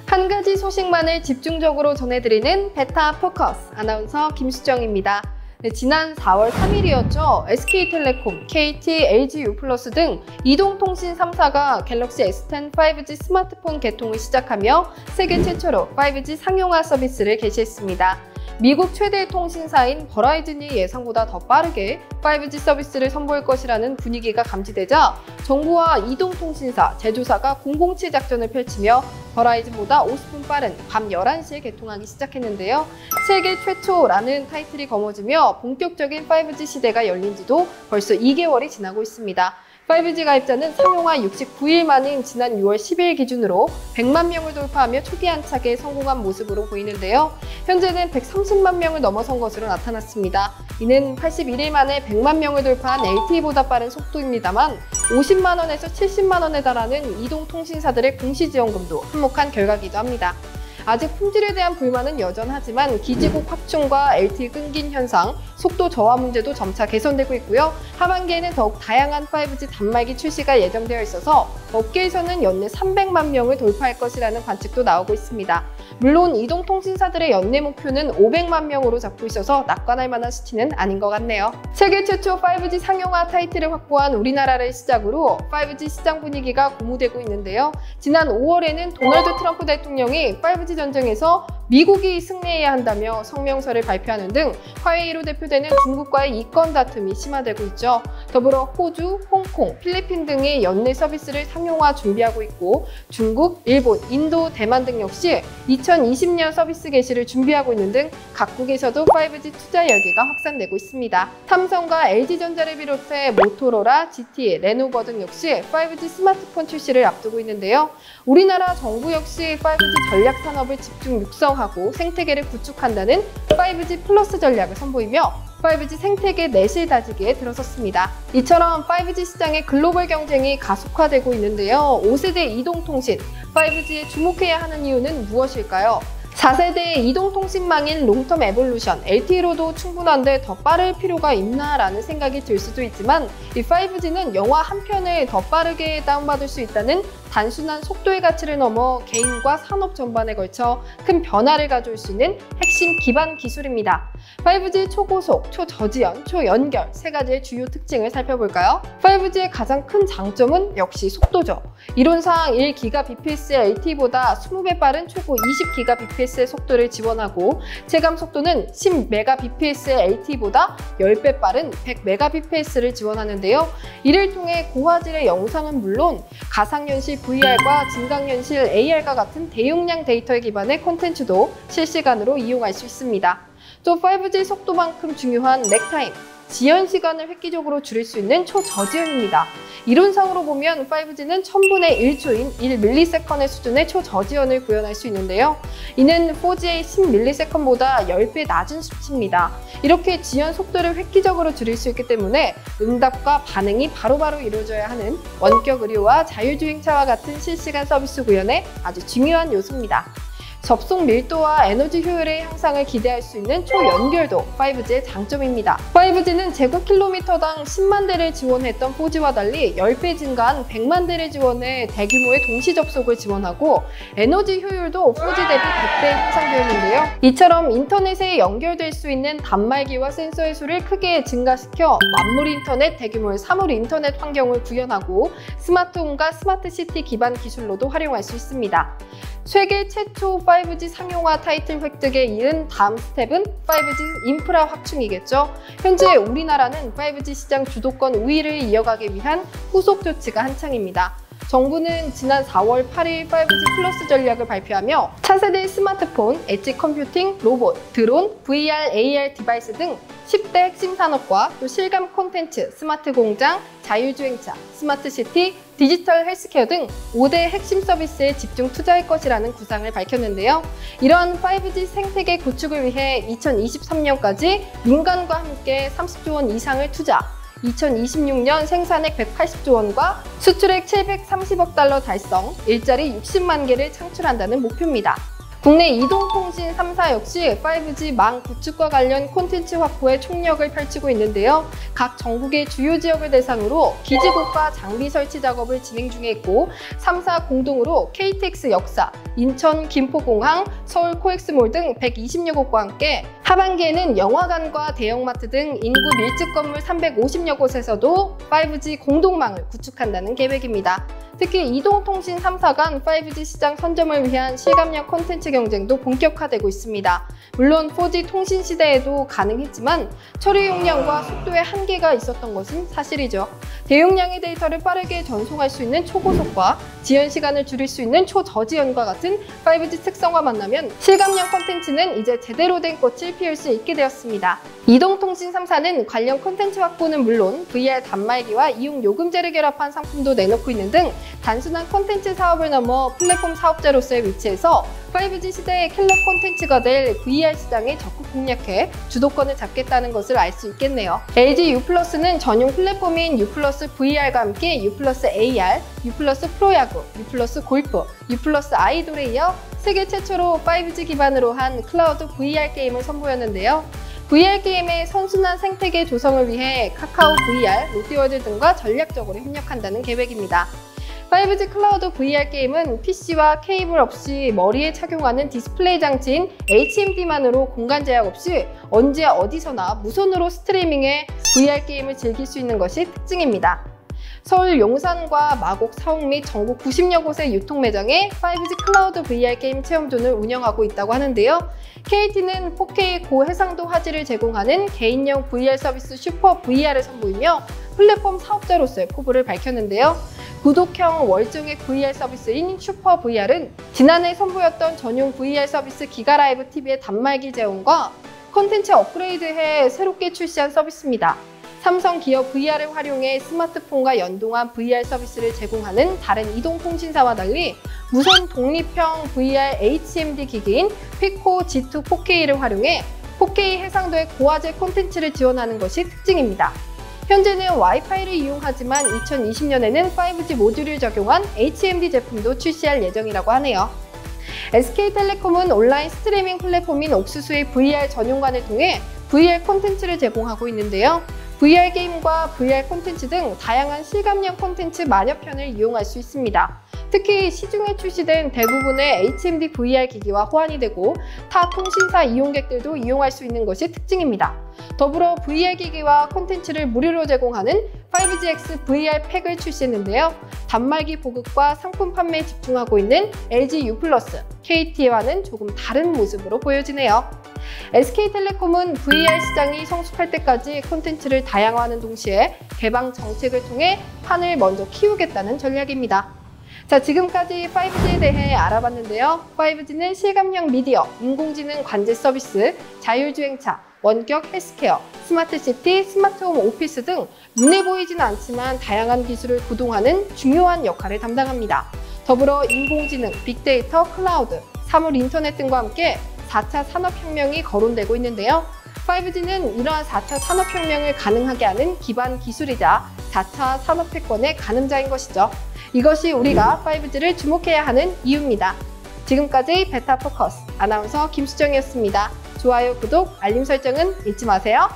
한 가지 소식만을 집중적으로 전해드리는 베타 포커스 아나운서 김수정입니다. 네, 지난 4월 3일이었죠. SK텔레콤, KT, LG U+ 등 이동통신 3사가 갤럭시 S10 5G 스마트폰 개통을 시작하며 세계 최초로 5G 상용화 서비스를 개시했습니다. 미국 최대 통신사인 버라이즌이 예상보다 더 빠르게 5G 서비스를 선보일 것이라는 분위기가 감지되자 정부와 이동통신사, 제조사가 007 작전을 펼치며 버라이즌보다 50분 빠른 밤 11시에 개통하기 시작했는데요. 세계 최초라는 타이틀이 거머쥐며 본격적인 5G 시대가 열린 지도 벌써 2개월이 지나고 있습니다. 5G 가입자는 상용화 69일 만인 지난 6월 10일 기준으로 100만 명을 돌파하며 초기 안착에 성공한 모습으로 보이는데요. 현재는 130만 명을 넘어선 것으로 나타났습니다. 이는 81일 만에 100만 명을 돌파한 LTE보다 빠른 속도입니다만 50만 원에서 70만 원에 달하는 이동통신사들의 공시지원금도 한몫한 결과이기도 합니다. 아직 품질에 대한 불만은 여전하지만 기지국 확충과 LTE 끊긴 현상, 속도 저하 문제도 점차 개선되고 있고요. 하반기에는 더욱 다양한 5G 단말기 출시가 예정되어 있어서 업계에서는 연내 300만 명을 돌파할 것이라는 관측도 나오고 있습니다. 물론 이동통신사들의 연내 목표는 500만 명으로 잡고 있어서 낙관할 만한 수치는 아닌 것 같네요. 세계 최초 5G 상용화 타이틀을 확보한 우리나라를 시작으로 5G 시장 분위기가 고무되고 있는데요. 지난 5월에는 도널드 트럼프 대통령이 5G 전쟁에서 미국이 승리해야 한다며 성명서를 발표하는 등 화웨이로 대표되는 중국과의 이권 다툼이 심화되고 있죠. 더불어 호주, 홍콩, 필리핀 등의 연내 서비스를 상용화 준비하고 있고 중국, 일본, 인도, 대만 등 역시 2020년 서비스 개시를 준비하고 있는 등 각국에서도 5G 투자 열기가 확산되고 있습니다. 삼성과 LG전자를 비롯해 모토로라, GT, 레노버 등 역시 5G 스마트폰 출시를 앞두고 있는데요. 우리나라 정부 역시 5G 전략 산업을 집중 육성하고 생태계를 구축한다는 5G 플러스 전략을 선보이며 5G 생태계 내실 다지기에 들어섰습니다. 이처럼 5G 시장의 글로벌 경쟁이 가속화되고 있는데요. 5세대 이동통신, 5G에 주목해야 하는 이유는 무엇일까요? 4세대 이동통신망인 롱텀 에볼루션, LTE로도 충분한데 더 빠를 필요가 있나라는 생각이 들 수도 있지만 이 5G는 영화 한 편을 더 빠르게 다운받을 수 있다는 단순한 속도의 가치를 넘어 개인과 산업 전반에 걸쳐 큰 변화를 가져올 수 있는 핵심 기반 기술입니다. 5G 초고속, 초저지연, 초연결 세 가지의 주요 특징을 살펴볼까요? 5G의 가장 큰 장점은 역시 속도죠. 이론상 1GBps의 LTE보다 20배 빠른 최고 20Gbps의 속도를 지원하고 체감 속도는 10Mbps의 LTE보다 10배 빠른 100Mbps를 지원하는데요. 이를 통해 고화질의 영상은 물론 가상현실 VR과 증강현실 AR과 같은 대용량 데이터에 기반의 콘텐츠도 실시간으로 이용할 수 있습니다. 또 5G 속도만큼 중요한 렉타임, 지연 시간을 획기적으로 줄일 수 있는 초저지연입니다. 이론상으로 보면 5G는 1000분의 1초인 1ms 수준의 초저지연을 구현할 수 있는데요. 이는 4G의 10ms보다 10배 낮은 수치입니다. 이렇게 지연 속도를 획기적으로 줄일 수 있기 때문에 응답과 반응이 바로바로 이루어져야 하는 원격 의료와 자율주행차와 같은 실시간 서비스 구현에 아주 중요한 요소입니다. 접속 밀도와 에너지 효율의 향상을 기대할 수 있는 초연결도 5G의 장점입니다. 5G는 제곱킬로미터당 10만 대를 지원했던 4G와 달리 10배 증가한 100만 대를 지원해 대규모의 동시 접속을 지원하고 에너지 효율도 4G 대비 100배 향상되어 있는데요. 이처럼 인터넷에 연결될 수 있는 단말기와 센서의 수를 크게 증가시켜 만물 인터넷, 대규모의 사물 인터넷 환경을 구현하고 스마트홈과 스마트시티 기반 기술로도 활용할 수 있습니다. 세계 최초 5G 상용화 타이틀 획득에 이은 다음 스텝은 5G 인프라 확충이겠죠. 현재 우리나라는 5G 시장 주도권 우위를 이어가기 위한 후속 조치가 한창입니다. 정부는 지난 4월 8일 5G 플러스 전략을 발표하며 차세대 스마트폰, 엣지 컴퓨팅, 로봇, 드론, VR, AR 디바이스 등 10대 핵심 산업과 또 실감 콘텐츠, 스마트 공장, 자율주행차, 스마트시티, 디지털 헬스케어 등 5대 핵심 서비스에 집중 투자할 것이라는 구상을 밝혔는데요. 이러한 5G 생태계 구축을 위해 2023년까지 민간과 함께 30조 원 이상을 투자, 2026년 생산액 180조 원과 수출액 730억 달러 달성, 일자리 60만 개를 창출한다는 목표입니다. 국내 이동통신 3사 역시 5G 망 구축과 관련 콘텐츠 확보에 총력을 펼치고 있는데요. 각 전국의 주요 지역을 대상으로 기지국과 장비 설치 작업을 진행 중에 있고 3사 공동으로 KTX 역사, 인천 김포공항, 서울 코엑스몰 등 120여 곳과 함께 하반기에는 영화관과 대형마트 등 인구 밀집 건물 350여 곳에서도 5G 공동망을 구축한다는 계획입니다. 특히 이동통신 3사 간 5G 시장 선점을 위한 실감형 콘텐츠 경쟁도 본격화되고 있습니다. 물론 4G 통신 시대에도 가능했지만 처리 용량과 속도에 한계가 있었던 것은 사실이죠. 대용량의 데이터를 빠르게 전송할 수 있는 초고속과 지연 시간을 줄일 수 있는 초저지연과 같은 5G 특성과 만나면 실감형 콘텐츠는 이제 제대로 된 꽃을 피울 수 있게 되었습니다. 이동통신 3사는 관련 콘텐츠 확보는 물론 VR 단말기와 이용 요금제를 결합한 상품도 내놓고 있는 등 단순한 콘텐츠 사업을 넘어 플랫폼 사업자로서의 위치에서 5G 시대의 킬러 콘텐츠가 될 VR 시장에 적극 공략해 주도권을 잡겠다는 것을 알 수 있겠네요. LG U+는 전용 플랫폼인 U+ VR과 함께 U+ AR, U+ 프로야구, U+ 골프, U+ 아이돌에 이어 세계 최초로 5G 기반으로 한 클라우드 VR 게임을 선보였는데요. VR 게임의 선순환 생태계 조성을 위해 카카오 VR, 롯데월드 등과 전략적으로 협력한다는 계획입니다. 5G 클라우드 VR 게임은 PC와 케이블 없이 머리에 착용하는 디스플레이 장치인 HMD만으로 공간 제약 없이 언제 어디서나 무선으로 스트리밍해 VR 게임을 즐길 수 있는 것이 특징입니다. 서울 용산과 마곡, 사옥 및 전국 90여 곳의 유통 매장에 5G 클라우드 VR 게임 체험존을 운영하고 있다고 하는데요. KT는 4K 고해상도 화질을 제공하는 개인용 VR 서비스 슈퍼 VR을 선보이며 플랫폼 사업자로서의 포부를 밝혔는데요. 구독형 월정액 VR 서비스인 슈퍼 VR은 지난해 선보였던 전용 VR 서비스 기가라이브 TV의 단말기 제공과 콘텐츠 업그레이드해 새롭게 출시한 서비스입니다. 삼성 기업 VR을 활용해 스마트폰과 연동한 VR 서비스를 제공하는 다른 이동통신사와 달리 무선 독립형 VR HMD 기기인 피코 G2 4K를 활용해 4K 해상도의 고화질 콘텐츠를 지원하는 것이 특징입니다. 현재는 와이파이를 이용하지만 2020년에는 5G 모듈을 적용한 HMD 제품도 출시할 예정이라고 하네요. SK텔레콤은 온라인 스트리밍 플랫폼인 옥수수의 VR 전용관을 통해 VR 콘텐츠를 제공하고 있는데요. VR 게임과 VR 콘텐츠 등 다양한 실감형 콘텐츠 만여 편을 이용할 수 있습니다. 특히 시중에 출시된 대부분의 HMD VR 기기와 호환이 되고 타 통신사 이용객들도 이용할 수 있는 것이 특징입니다. 더불어 VR 기기와 콘텐츠를 무료로 제공하는 5GX VR 팩을 출시했는데요. 단말기 보급과 상품 판매에 집중하고 있는 LG U+, KT와는 조금 다른 모습으로 보여지네요. SK텔레콤은 VR 시장이 성숙할 때까지 콘텐츠를 다양화하는 동시에 개방 정책을 통해 판을 먼저 키우겠다는 전략입니다. 자, 지금까지 5G에 대해 알아봤는데요. 5G는 실감형 미디어, 인공지능 관제 서비스, 자율주행차, 원격 헬스케어, 스마트시티, 스마트홈 오피스 등 눈에 보이지는 않지만 다양한 기술을 구동하는 중요한 역할을 담당합니다. 더불어 인공지능, 빅데이터, 클라우드, 사물 인터넷 등과 함께 4차 산업혁명이 거론되고 있는데요. 5G는 이러한 4차 산업혁명을 가능하게 하는 기반 기술이자 4차 산업패권의 가늠자인 것이죠. 이것이 우리가 5G를 주목해야 하는 이유입니다. 지금까지 베타 포커스 아나운서 김수정이었습니다. 좋아요, 구독, 알림 설정은 잊지 마세요.